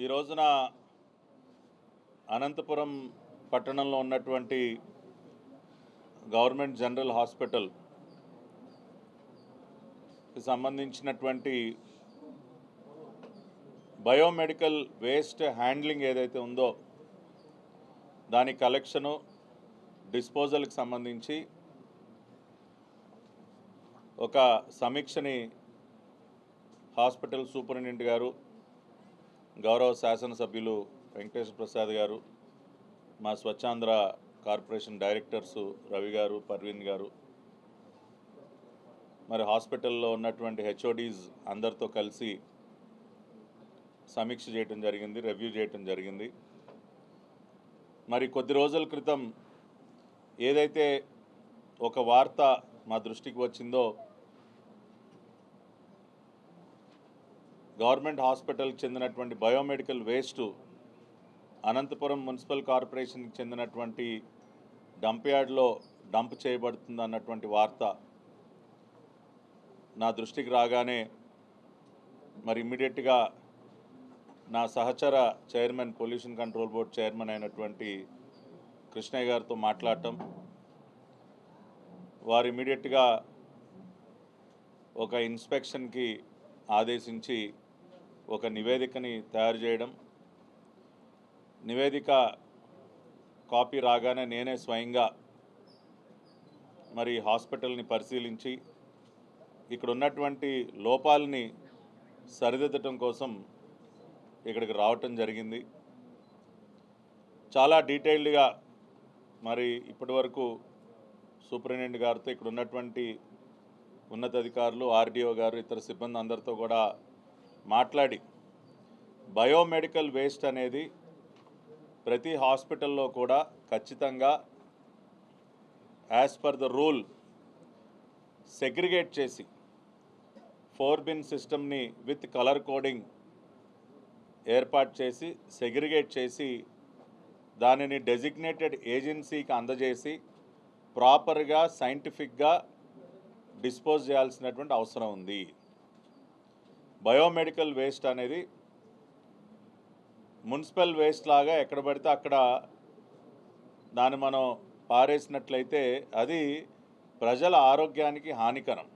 ఈ రోజున అనంతపురం పట్టణంలో ఉన్నటువంటి గవర్నమెంట్ జనరల్ హాస్పిటల్కి సంబంధించినటువంటి బయోమెడికల్ వేస్ట్ హ్యాండ్లింగ్ ఏదైతే ఉందో దాని కలెక్షను డిస్పోజల్కి సంబంధించి ఒక సమీక్షని హాస్పిటల్ సూపరింటెండెంట్ గారు, గౌరవ శాసనసభ్యులు వెంకటేశ్వర ప్రసాద్ గారు, మా స్వచ్ఛాంధ్ర కార్పొరేషన్ డైరెక్టర్సు రవి గారు, పర్వీన్ గారు, మరి హాస్పిటల్లో ఉన్నటువంటి హెచ్ఓడీస్ అందరితో కలిసి సమీక్ష చేయటం జరిగింది, రివ్యూ చేయటం జరిగింది. మరి కొద్ది రోజుల క్రితం ఏదైతే ఒక వార్త మా దృష్టికి వచ్చిందో, గవర్నమెంట్ హాస్పిటల్కి చెందినటువంటి బయోమెడికల్ వేస్ట్ అనంతపురం మున్సిపల్ కార్పొరేషన్కి చెందినటువంటి డంప్ యార్డ్లో డంప్ చేయబడుతుంది అన్నటువంటి వార్త నా దృష్టికి రాగానే మరి ఇమ్మీడియట్గా నా సహచర chairman, pollution control board chairman అయినటువంటి కృష్ణయ్య గారితో మాట్లాడటం, వారు ఇమ్మీడియట్గా ఒక ఇన్స్పెక్షన్కి ఆదేశించి ఒక నివేదికని తయారు చేయడం, నివేదిక కాపీ రాగానే నేనే స్వయంగా మరి హాస్పిటల్ని పరిశీలించి ఇక్కడ ఉన్నటువంటి లోపాలని సరిదిద్దటం కోసం ఇక్కడికి రావటం జరిగింది. చాలా డీటెయిల్డ్గా మరి ఇప్పటివరకు సూపరింటెండెంట్ గారితో, ఇక్కడ ఉన్నటువంటి ఉన్నతాధికారులు, ఆర్డీఓ గారు, ఇతర సిబ్బంది అందరితో కూడా మాట్లాడి బయోమెడికల్ వేస్ట్ అనేది ప్రతి హాస్పిటల్లో కూడా ఖచ్చితంగా as per the rule segregate చేసి 4 బిన్ సిస్టమ్ని విత్ కలర్ కోడింగ్ ఏర్పాటు చేసి సెగ్రిగేట్ చేసి దానిని డెసిగ్నేటెడ్ ఏజెన్సీకి అందజేసి ప్రాపర్గా సైంటిఫిక్గా డిస్పోజ్ చేయాల్సినటువంటి అవసరం ఉంది. బయోమెడికల్ వేస్ట్ అనేది మున్సిపల్ వేస్ట్ లాగా ఎక్కడ పడితే అక్కడ దాన్ని మనం పారేసినట్లయితే అది ప్రజల ఆరోగ్యానికి హానికరం.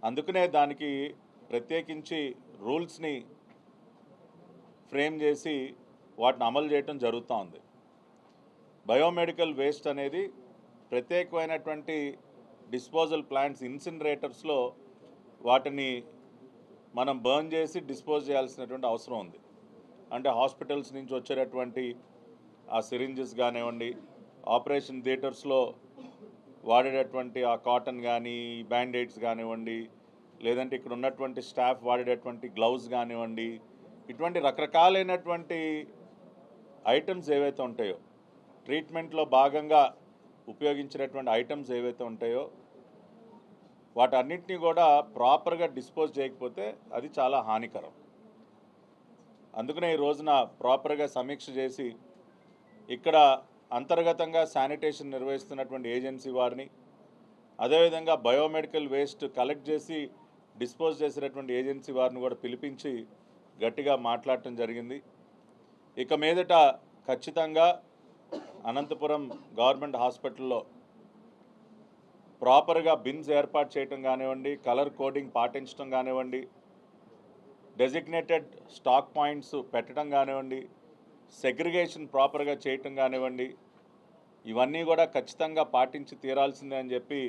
అందుకనే దానికి ప్రత్యేకించి రూల్స్ని ఫ్రేమ్ చేసి వాటిని అమలు చేయటం జరుగుతూ ఉంది. బయోమెడికల్ వేస్ట్ అనేది ప్రత్యేకమైనటువంటి డిస్పోజల్ ప్లాంట్స్, ఇన్సినరేటర్స్లో వాటిని మనం బర్న్ చేసి డిస్పోజ్ చేయాల్సినటువంటి అవసరం ఉంది. అంటే హాస్పిటల్స్ నుంచి వచ్చేటటువంటి ఆ సిరింజెస్ కానివ్వండి, ఆపరేషన్ థియేటర్స్లో వాడేటటువంటి ఆ కాటన్ కానీ, బ్యాండేడ్స్ కానివ్వండి, లేదంటే ఇక్కడ ఉన్నటువంటి స్టాఫ్ వాడేటటువంటి గ్లౌజ్ కానివ్వండి, ఇటువంటి రకరకాలైనటువంటి ఐటమ్స్ ఏవైతే ఉంటాయో, ట్రీట్మెంట్లో భాగంగా ఉపయోగించినటువంటి ఐటమ్స్ ఏవైతే ఉంటాయో వాటన్నిటినీ కూడా ప్రాపర్గా డిస్పోజ్ చేయకపోతే అది చాలా హానికరం. అందుకనే ఈ రోజున ప్రాపర్గా సమీక్ష చేసి ఇక్కడ అంతర్గతంగా శానిటేషన్ నిర్వహిస్తున్నటువంటి ఏజెన్సీ వారిని, అదేవిధంగా బయోమెడికల్ వేస్ట్ కలెక్ట్ చేసి డిస్పోజ్ చేసేటటువంటి ఏజెన్సీ వారిని కూడా పిలిపించి గట్టిగా మాట్లాడటం జరిగింది. ఇక మీదట ఖచ్చితంగా అనంతపురం గవర్నమెంట్ హాస్పిటల్లో ప్రాపర్గా బిన్స్ ఏర్పాటు చేయటం కానివ్వండి, కలర్ కోడింగ్ పాటించడం కానివ్వండి, డెసిగ్నేటెడ్ స్టాక్ పాయింట్స్ పెట్టడం కానివ్వండి, సెగ్రిగేషన్ ప్రాపర్గా చేయటం కానివ్వండి, ఇవన్నీ కూడా ఖచ్చితంగా పాటించి తీరాల్సిందే అని చెప్పి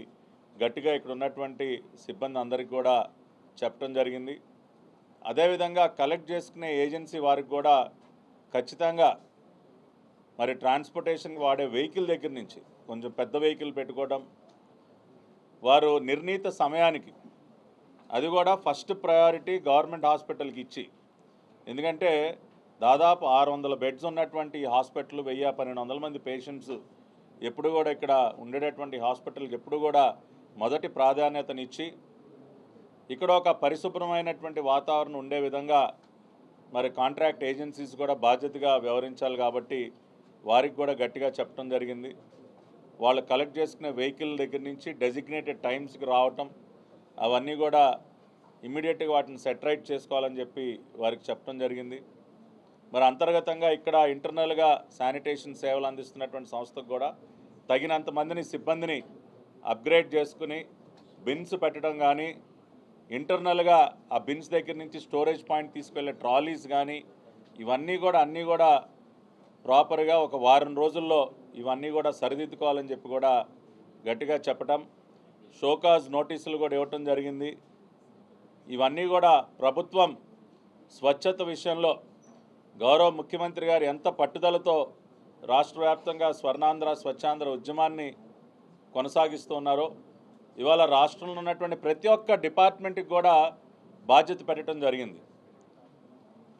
గట్టిగా ఇక్కడ ఉన్నటువంటి సిబ్బంది అందరికీ కూడా చెప్పడం జరిగింది. అదేవిధంగా కలెక్ట్ చేసుకునే ఏజెన్సీ వారికి కూడా ఖచ్చితంగా మరి ట్రాన్స్పోర్టేషన్కి వాడే వెహికల్ దగ్గర నుంచి కొంచెం పెద్ద వెహికల్ పెట్టుకోవడం, వారు నిర్ణీత సమయానికి, అది కూడా ఫస్ట్ ప్రయారిటీ గవర్నమెంట్ హాస్పిటల్కి ఇచ్చి, ఎందుకంటే దాదాపు 600 బెడ్స్ ఉన్నటువంటి హాస్పిటల్, 1000-1200 మంది పేషెంట్స్ ఎప్పుడు కూడా ఇక్కడ ఉండేటటువంటి హాస్పిటల్కి ఎప్పుడు కూడా మొదటి ప్రాధాన్యతనిచ్చి ఇక్కడ ఒక పరిశుభ్రమైనటువంటి వాతావరణం ఉండే విధంగా మరి కాంట్రాక్ట్ ఏజెన్సీస్ కూడా బాధ్యతగా వ్యవహరించాలి. కాబట్టి వారికి కూడా గట్టిగా చెప్పడం జరిగింది. వాళ్ళు కలెక్ట్ చేసుకునే వెహికల్ దగ్గర నుంచి డెసిగ్నేటెడ్ టైమ్స్కి రావటం, అవన్నీ కూడా ఇమ్మీడియట్గా వాటిని సెటరైట్ చేసుకోవాలని చెప్పి వారికి చెప్పడం జరిగింది. మరి అంతర్గతంగా ఇక్కడ ఇంటర్నల్గా శానిటేషన్ సేవలు అందిస్తున్నటువంటి సంస్థకు కూడా తగినంత మందిని సిబ్బందిని అప్గ్రేడ్ చేసుకుని బిన్స్ పెట్టడం కానీ ఇంటర్నల్గా ఆ బిన్స్ దగ్గర నుంచి స్టోరేజ్ పాయింట్ తీసుకెళ్లే ట్రాలీస్ కానీ ఇవన్నీ కూడా అన్నీ కూడా ప్రాపర్గా ఒక వారం రోజుల్లో ఇవన్నీ కూడా సరిదిద్దుకోవాలని చెప్పి కూడా గట్టిగా చెప్పటం, షోకాజ్ నోటీసులు కూడా ఇవ్వటం జరిగింది. ఇవన్నీ కూడా ప్రభుత్వం స్వచ్ఛత విషయంలో గౌరవ ముఖ్యమంత్రి గారు ఎంత పట్టుదలతో రాష్ట్ర వ్యాప్తంగా స్వర్ణాంధ్ర స్వచ్ఛాంధ్ర ఉద్యమాన్ని కొనసాగిస్తున్నారో ఇవాళ రాష్ట్రంలో ఉన్నటువంటి ప్రతి ఒక్క డిపార్ట్మెంట్కి కూడా బాధ్యత పెట్టడం జరిగింది.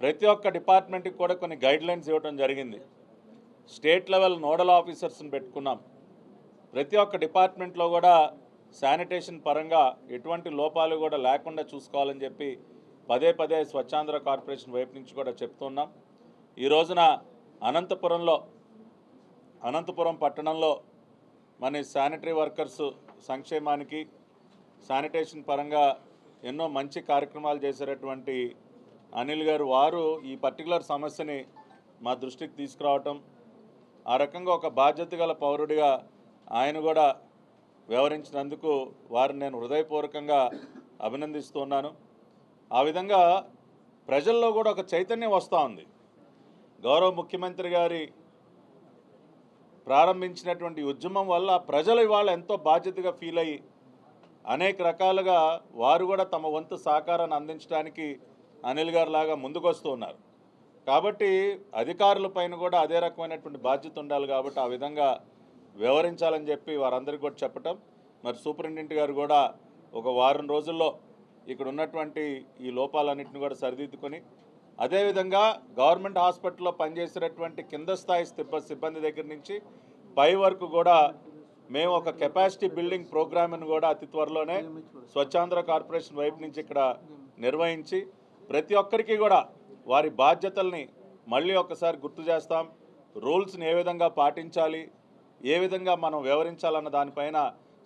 ప్రతి ఒక్క డిపార్ట్మెంట్కి కూడా కొన్ని గైడ్లైన్స్ ఇవ్వడం జరిగింది. స్టేట్ లెవెల్ నోడల్ ఆఫీసర్స్ని పెట్టుకున్నాం. ప్రతి ఒక్క డిపార్ట్మెంట్లో కూడా శానిటేషన్ పరంగా ఎటువంటి లోపాలు కూడా లేకుండా చూసుకోవాలని చెప్పి పదే పదే స్వచ్ఛాంధ్ర కార్పొరేషన్ వైపు నుంచి కూడా చెప్తున్నాం. ఈ రోజున అనంతపురం పట్టణంలో మన శానిటరీ వర్కర్స్ సంక్షేమానికి శానిటేషన్ పరంగా ఎన్నో మంచి కార్యక్రమాలు చేసేటటువంటి అనిల్ గారు వారు ఈ పర్టికులర్ సమస్యని మా దృష్టికి తీసుకురావటం, ఆ రకంగా ఒక బాధ్యత గల పౌరుడిగా ఆయన కూడా వ్యవహరించినందుకు వారిని నేను హృదయపూర్వకంగా అభినందిస్తున్నాను. ఆ విధంగా ప్రజల్లో కూడా ఒక చైతన్యం వస్తూ ఉంది. గౌరవ ముఖ్యమంత్రి గారి ప్రారంభించినటువంటి ఉద్యమం వల్ల ప్రజలు ఇవాళ ఎంతో బాధ్యతగా ఫీల్ అయ్యి అనేక రకాలుగా వారు కూడా తమ వంతు సహకారాన్ని అందించడానికి అనిల్ గారు లాగా ముందుకు వస్తూ ఉన్నారు. కాబట్టి అధికారుల పైన కూడా అదే రకమైనటువంటి బాధ్యత ఉండాలి. కాబట్టి ఆ విధంగా వ్యవహరించాలని చెప్పి వారందరికీ కూడా చెప్పటం, మరి సూపరింటెండెంట్ గారు కూడా ఒక వారం రోజుల్లో ఇక్కడ ఉన్నటువంటి ఈ లోపాలన్నింటినీ కూడా సరిదిద్దుకొని అదేవిధంగా గవర్నమెంట్ హాస్పిటల్లో పనిచేసేటటువంటి కింద స్థాయి సిబ్బంది దగ్గర నుంచి పై వరకు కూడా మేము ఒక కెపాసిటీ బిల్డింగ్ ప్రోగ్రామ్ను కూడా అతి త్వరలోనే స్వచ్ఛాంధ్ర కార్పొరేషన్ వైపు నుంచి ఇక్కడ నిర్వహించి ప్రతి ఒక్కరికి కూడా వారి బాధ్యతల్ని మళ్ళీ ఒకసారి గుర్తు చేస్తాం. రూల్స్ని ఏ విధంగా పాటించాలి, ఏ విధంగా మనం వ్యవహరించాలన్న దానిపైన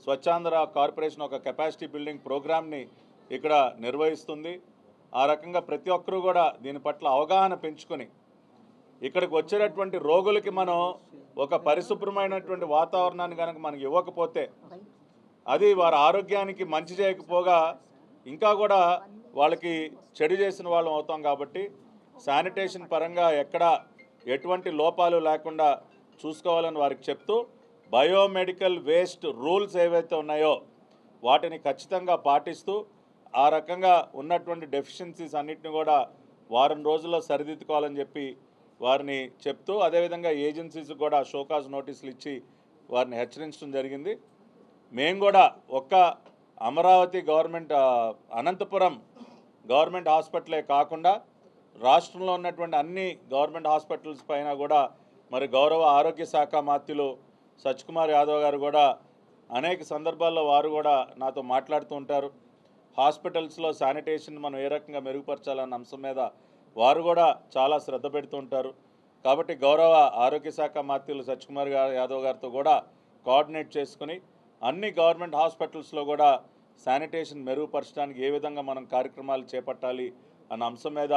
స్వచ్ఛాంధ్ర కార్పొరేషన్ ఒక కెపాసిటీ బిల్డింగ్ ప్రోగ్రామ్ని ఇక్కడ నిర్వహిస్తుంది. ఆ రకంగా ప్రతి ఒక్కరూ కూడా దీని పట్ల అవగాహన పెంచుకొని ఇక్కడికి వచ్చేటటువంటి రోగులకి మనం ఒక పరిశుభ్రమైనటువంటి వాతావరణాన్ని కనుక మనకి ఇవ్వకపోతే అది వారి ఆరోగ్యానికి మంచి చేయకపోగా ఇంకా కూడా వాళ్ళకి చెడు చేసిన వాళ్ళం అవుతాం. కాబట్టి శానిటేషన్ పరంగా ఎక్కడ ఎటువంటి లోపాలు లేకుండా చూసుకోవాలని వారికి చెప్తూ బయోమెడికల్ వేస్ట్ రూల్స్ ఏవైతే ఉన్నాయో వాటిని ఖచ్చితంగా పాటిస్తూ ఆ రకంగా ఉన్నటువంటి డెఫిషియన్సీస్ అన్నిటిని కూడా వారం రోజుల్లో సరిదిద్దుకోవాలని చెప్పి వారిని చెప్తూ అదేవిధంగా ఏజెన్సీస్ కూడా షోకాజ్ నోటీసులు ఇచ్చి వారిని హెచ్చరించడం జరిగింది. మేము కూడా ఒక్క అమరావతి అనంతపురం గవర్నమెంట్ హాస్పిటలే కాకుండా రాష్ట్రంలో ఉన్నటువంటి అన్ని గవర్నమెంట్ హాస్పిటల్స్ పైన కూడా మరి గౌరవ ఆరోగ్య శాఖ మంత్రులు సత్యకుమార్ యాదవ్ గారు కూడా అనేక సందర్భాల్లో వారు కూడా నాతో మాట్లాడుతూ ఉంటారు. హాస్పిటల్స్లో శానిటేషన్ మనం ఏ రకంగా మెరుగుపరచాలన్న అంశం మీద వారు కూడా చాలా శ్రద్ధ పెడుతూ ఉంటారు. కాబట్టి గౌరవ ఆరోగ్య శాఖ మంత్రులు సత్యకుమార్ యాదవ్ గారితో కూడా కోఆర్డినేట్ చేసుకుని అన్ని గవర్నమెంట్ హాస్పిటల్స్లో కూడా శానిటేషన్ మెరుగుపరచడానికి ఏ విధంగా మనం కార్యక్రమాలు చేపట్టాలి అన్న అంశం మీద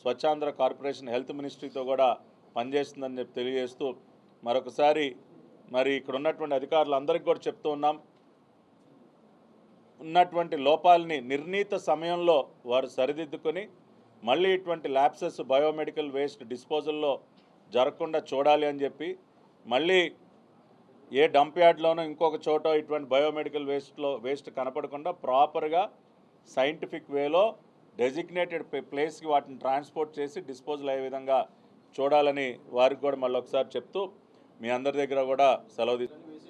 స్వచ్ఛాంధ్ర కార్పొరేషన్ హెల్త్ మినిస్ట్రీతో కూడా పనిచేస్తుందని చెప్పి తెలియజేస్తూ మరొకసారి మరి ఇక్కడ ఉన్నటువంటి అధికారులందరికీ కూడా చెప్తూ ఉన్నాం, ఉన్నటువంటి లోపాలని నిర్ణీత సమయంలో వారు సరిదిద్దుకొని మళ్ళీ ఇటువంటి ల్యాప్సెస్ బయోమెడికల్ వేస్ట్ డిస్పోజల్లో జరగకుండా చూడాలి అని చెప్పి మళ్ళీ ఏ డంప్ యార్డ్లోనో ఇంకొక చోట ఇటువంటి బయోమెడికల్ వేస్ట్ కనపడకుండా ప్రాపర్గా సైంటిఫిక్ వేలో డెసిగ్నేటెడ్ ప్లేస్కి వాటిని ట్రాన్స్పోర్ట్ చేసి డిస్పోజల్ అయ్యే విధంగా చూడాలని వారికి కూడా మళ్ళీ ఒకసారి చెప్తూ మీ అందరి దగ్గర కూడా సెలవు